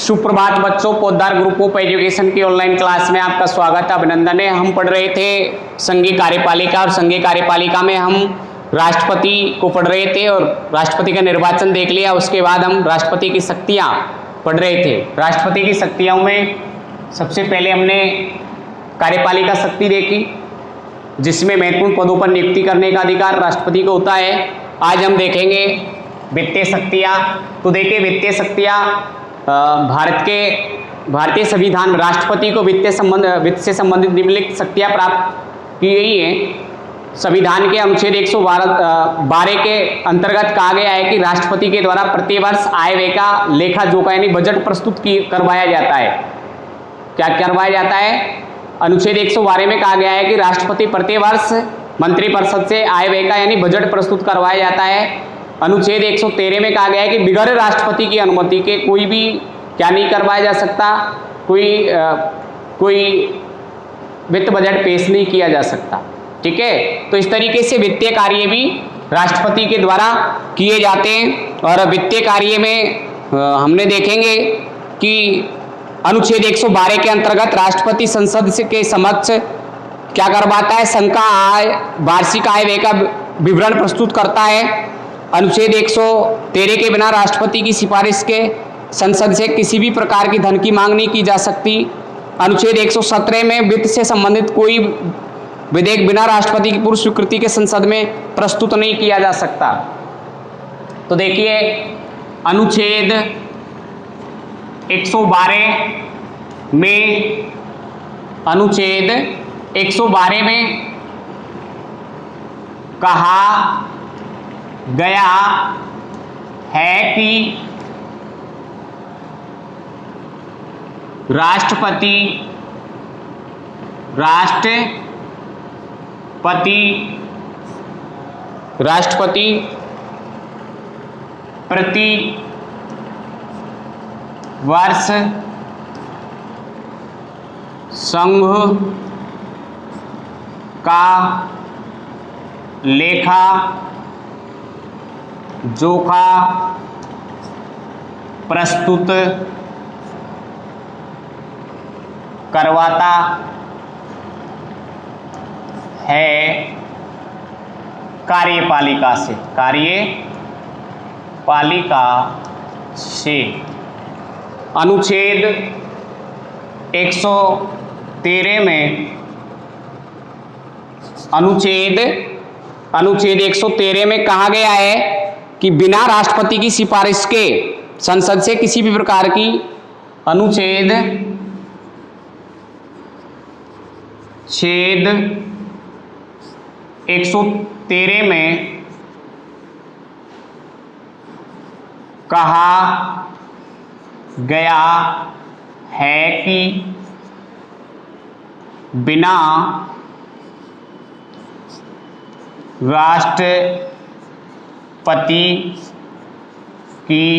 सुप्रभात बच्चों, Poddar group of education की ऑनलाइन क्लास में आपका स्वागत है, अभिनंदन है। हम पढ़ रहे थे संघीय कार्यपालिका और संघीय कार्यपालिका में हम राष्ट्रपति को पढ़ रहे थे और राष्ट्रपति का निर्वाचन देख लिया। उसके बाद हम राष्ट्रपति की शक्तियाँ पढ़ रहे थे। राष्ट्रपति की शक्तियों में सबसे पहले हमने कार्यपालिका शक्ति देखी, जिसमें महत्वपूर्ण पदों पर नियुक्ति करने का अधिकार राष्ट्रपति को होता है। आज हम देखेंगे वित्तीय शक्तियाँ। तो देखिए, वित्तीय शक्तियाँ भारतीय संविधान में राष्ट्रपति को वित्त से संबंधित निम्नलिखित शक्तियाँ प्राप्त की गई हैं। संविधान के अनुच्छेद 112 के अंतर्गत कहा गया है कि राष्ट्रपति के द्वारा प्रतिवर्ष आय व्यय का लेखा जोखा यानी बजट प्रस्तुत करवाया जाता है। क्या करवाया जाता है? अनुच्छेद 112 में कहा गया है कि राष्ट्रपति प्रतिवर्ष मंत्रिपरिषद से आय व्यय का यानी बजट प्रस्तुत करवाया जाता है। अनुच्छेद 113 में कहा गया है कि बगैर राष्ट्रपति की अनुमति के कोई भी क्या नहीं करवाया जा सकता, कोई वित्त बजट पेश नहीं किया जा सकता। ठीक है, तो इस तरीके से वित्तीय कार्य भी राष्ट्रपति के द्वारा किए जाते हैं। और वित्तीय कार्य में हमने देखेंगे कि अनुच्छेद 112 के अंतर्गत राष्ट्रपति संसद के समक्ष क्या करवाता है? संघ का वार्षिक आय व्यय का विवरण प्रस्तुत करता है। अनुच्छेद 113 के बिना राष्ट्रपति की सिफारिश के संसद से किसी भी प्रकार की धन की मांग नहीं की जा सकती। अनुच्छेद 117 में वित्त से संबंधित कोई विधेयक बिना राष्ट्रपति की पूर्व स्वीकृति के संसद में प्रस्तुत नहीं किया जा सकता। तो देखिए, अनुच्छेद 112 में कहा गया है कि राष्ट्रपति प्रति वर्ष संघ का लेखा जोखा प्रस्तुत करवाता है कार्यपालिका से। अनुच्छेद 113 में अनुच्छेद 113 में कहा गया है कि बिना राष्ट्रपति की सिफारिश के संसद से किसी भी प्रकार की अनुच्छेद 113 में कहा गया है कि बिना राष्ट्रपति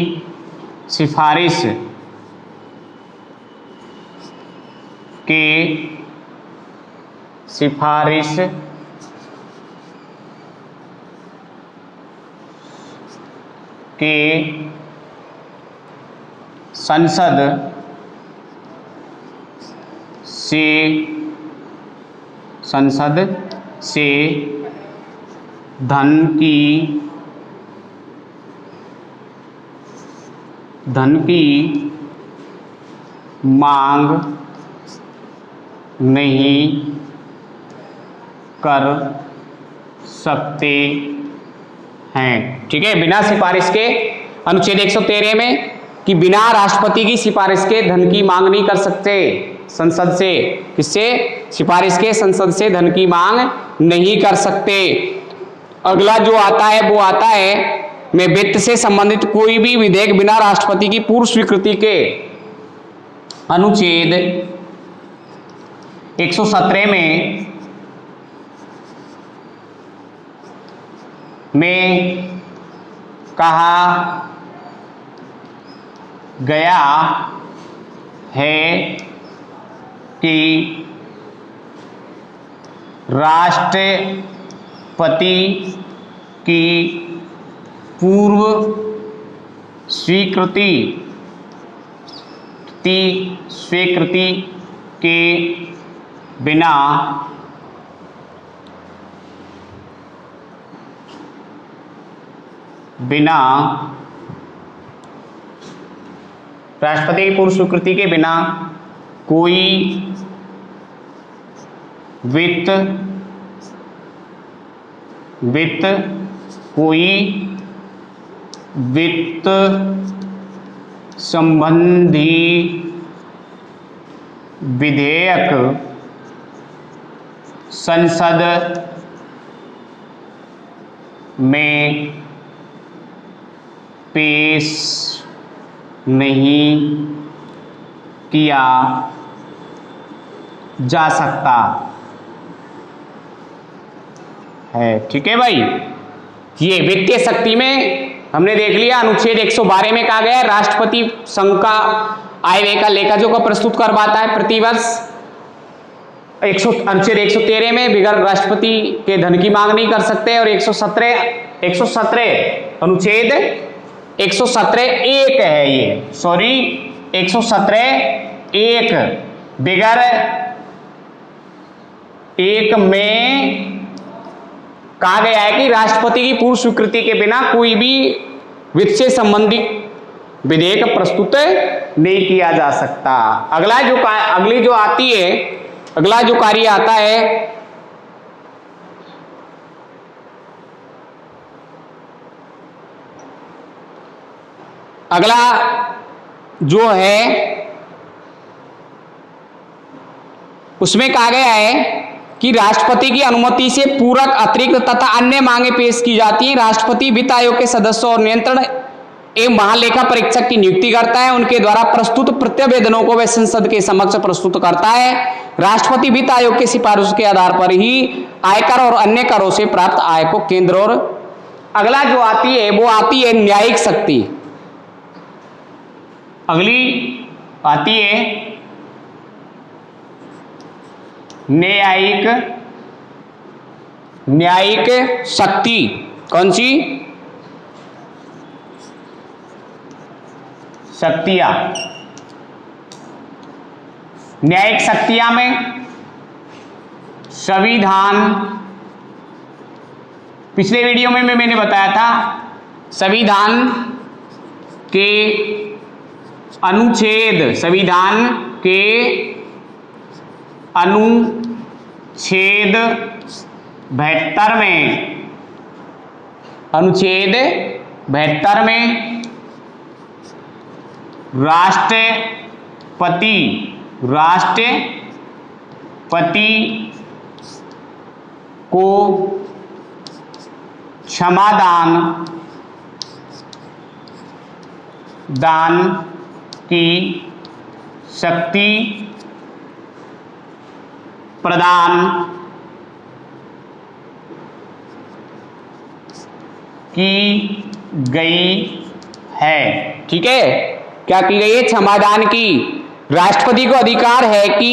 की सिफारिश के संसद से धन की मांग नहीं कर सकते हैं। ठीक है, बिना सिफारिश के अनुच्छेद 113 में कि बिना राष्ट्रपति की सिफारिश के धन की मांग नहीं कर सकते संसद से। किससे? सिफारिश के संसद से धन की मांग नहीं कर सकते। अगला जो आता है वो आता है में वित्त से संबंधित कोई भी विधेयक बिना राष्ट्रपति की पूर्व स्वीकृति के अनुच्छेद 117 में कहा गया है कि राष्ट्रपति की पूर्व स्वीकृति स्वीकृति के बिना राष्ट्रपति की पूर्व स्वीकृति के बिना कोई वित्त संबंधी विधेयक संसद में पेश नहीं किया जा सकता है। ठीक है भाई, ये वित्तीय शक्ति में हमने देख लिया। अनुच्छेद 112 में कहा गया है राष्ट्रपति संघ का आय व्यय का लेखा जोखा प्रस्तुत करवाता है प्रतिवर्ष। अनुच्छेद 113 में बगैर राष्ट्रपति के धन की मांग नहीं कर सकते, और 117 अनुच्छेद 117(1) है ये, सॉरी 117(1) बगैर 1 में कहा गया है कि राष्ट्रपति की पूर्व स्वीकृति के बिना कोई भी वित्त से संबंधित विधेयक प्रस्तुत नहीं किया जा सकता। अगला जो कार्य आता है अगला जो है उसमें कहा गया है कि राष्ट्रपति की अनुमति से पूरक, अतिरिक्त तथा अन्य मांगे पेश की जाती हैं। राष्ट्रपति वित्त आयोग के सदस्यों और नियंत्रण एवं महालेखा परीक्षक की नियुक्ति करता है। उनके द्वारा प्रस्तुत प्रतिवेदनों को वह संसद के समक्ष प्रस्तुत करता है। राष्ट्रपति वित्त आयोग की सिफारिश के आधार पर ही आयकर और अन्य करों से प्राप्त आय को केंद्र और अगला जो आती है वो आती है न्यायिक शक्ति। अगली आती है न्यायिक शक्ति। कौन सी? शक्तियां। न्यायिक शक्तियां में संविधान, पिछले वीडियो में मैंने बताया था संविधान के अनुच्छेद 72 में राष्ट्रपति को दान की शक्ति प्रदान की गई है। ठीक है, क्या की गई है? क्षमादान की। राष्ट्रपति को अधिकार है कि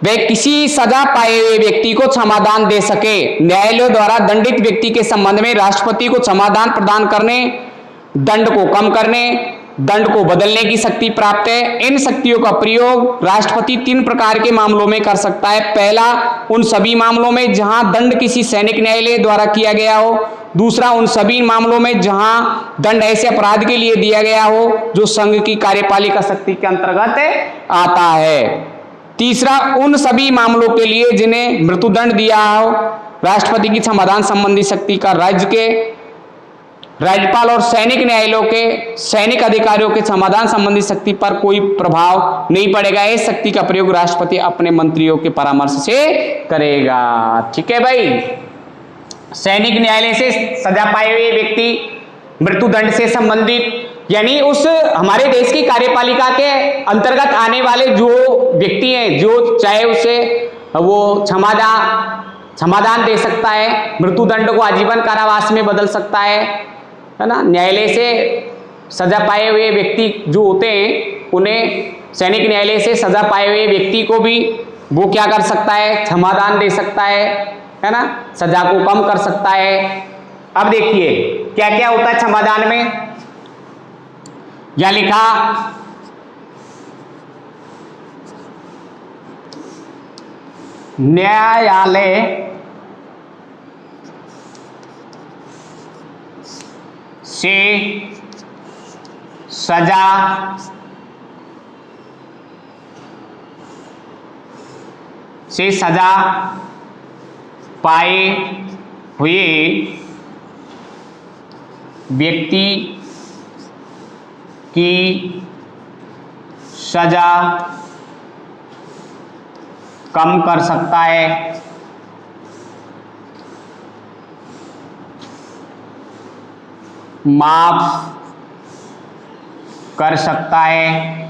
वह किसी सजा पाए हुए व्यक्ति को क्षमादान दे सके। न्यायालय द्वारा दंडित व्यक्ति के संबंध में राष्ट्रपति को क्षमादान प्रदान करने, दंड को कम करने, दंड को बदलने की शक्ति प्राप्त है। इन शक्तियों का प्रयोग राष्ट्रपति 3 प्रकार के मामलों में कर सकता है। पहला, उन सभी मामलों में जहां दंड किसी सैनिक न्यायालय द्वारा किया गया हो। दूसरा, उन सभी मामलों में जहां दंड ऐसे अपराध के लिए दिया गया हो जो संघ की कार्यपालिका शक्ति के अंतर्गत आता है। तीसरा, उन सभी मामलों के लिए जिन्हें मृत्युदंड दिया हो। राष्ट्रपति की क्षमादान संबंधी शक्ति का राज्य के राज्यपाल और सैनिक न्यायालयों के सैनिक अधिकारियों के समाधान संबंधी शक्ति पर कोई प्रभाव नहीं पड़ेगा। इस शक्ति का प्रयोग राष्ट्रपति अपने मंत्रियों के परामर्श से करेगा। ठीक है भाई, सैनिक न्यायालय से सजा पाए हुए व्यक्ति, मृत्युदंड से संबंधित, यानी उस हमारे देश की कार्यपालिका के अंतर्गत आने वाले जो व्यक्ति हैं, जो चाहे उसे वो क्षमादान दे सकता है, मृत्युदंड को आजीवन कारावास में बदल सकता है ना। न्यायालय से सजा पाए हुए व्यक्ति जो होते हैं उन्हें सैनिक न्यायालय से सजा पाए हुए व्यक्ति को भी वो क्या कर सकता है? क्षमादान दे सकता है ना, सजा को कम कर सकता है। अब देखिए क्या क्या होता है क्षमादान में। यह लिखा न्यायालय से सजा पाए हुए व्यक्ति की सजा कम कर सकता है। माफ कर सकता है।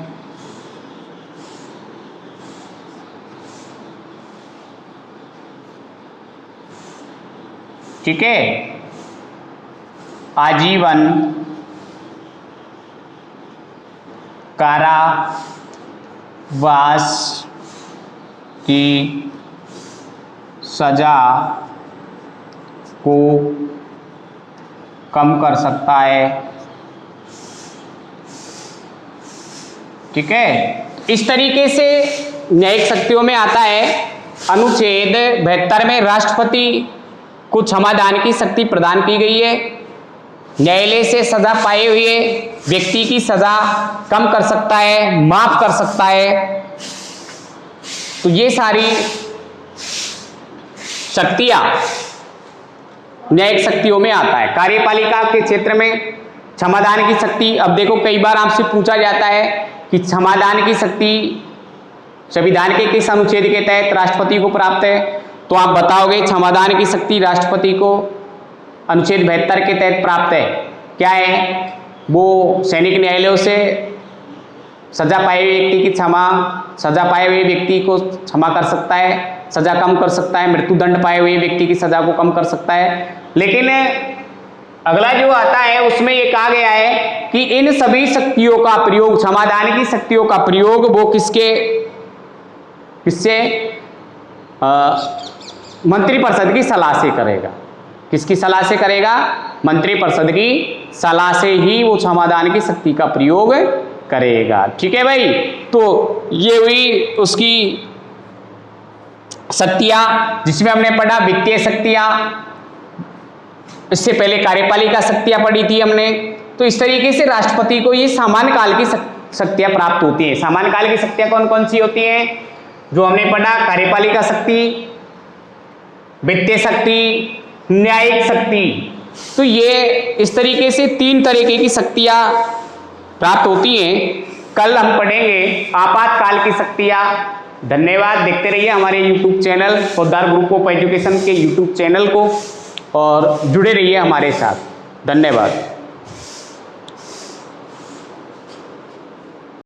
ठीक है, आजीवन कारावास की सजा को कम कर सकता है। ठीक है, इस तरीके से न्यायिक शक्तियों में आता है। अनुच्छेद 72 में राष्ट्रपति को क्षमादान की शक्ति प्रदान की गई है। न्यायालय से सजा पाए हुए व्यक्ति की सजा कम कर सकता है, माफ कर सकता है। तो ये सारी शक्तियां न्यायिक शक्तियों में आता है। कार्यपालिका के क्षेत्र में क्षमादान की शक्ति, अब देखो कई बार आपसे पूछा जाता है कि क्षमादान की शक्ति संविधान के किस अनुच्छेद के तहत राष्ट्रपति को प्राप्त है, तो आप बताओगे क्षमादान की शक्ति राष्ट्रपति को अनुच्छेद 72 के तहत प्राप्त है। क्या है वो? सैनिक न्यायालयों से सजा पाए हुए व्यक्ति की सजा पाए हुए व्यक्ति को क्षमा कर सकता है, सजा कम कर सकता है। मृत्युदंड पाए हुए व्यक्ति की सजा को कम कर सकता है। लेकिन अगला जो आता है उसमें ये कहा गया है कि इन सभी शक्तियों का प्रयोग, क्षमादान की शक्तियों का प्रयोग वो किससे मंत्रिपरिषद की सलाह से करेगा। किसकी सलाह से करेगा? मंत्रिपरिषद की सलाह से ही वो क्षमादान की शक्ति का प्रयोग करेगा। ठीक है भाई, तो ये हुई उसकी शक्तियां जिसमें हमने पढ़ा वित्तीय शक्तियां, इससे पहले कार्यपालिका शक्तियां पढ़ी थी हमने। तो इस तरीके से राष्ट्रपति को ये सामान्य काल की शक्तियां प्राप्त होती हैं। सामान्य काल की शक्तियां कौन कौन सी होती हैं जो हमने पढ़ा? कार्यपालिका शक्ति, वित्तीय शक्ति, न्यायिक शक्ति। तो ये इस तरीके से 3 तरीके की शक्तियां प्राप्त होती हैं। कल हम पढ़ेंगे आपातकाल की शक्तियां। धन्यवाद, देखते रहिए हमारे YouTube channel Poddar group of education के YouTube चैनल को और जुड़े रहिए हमारे साथ। धन्यवाद।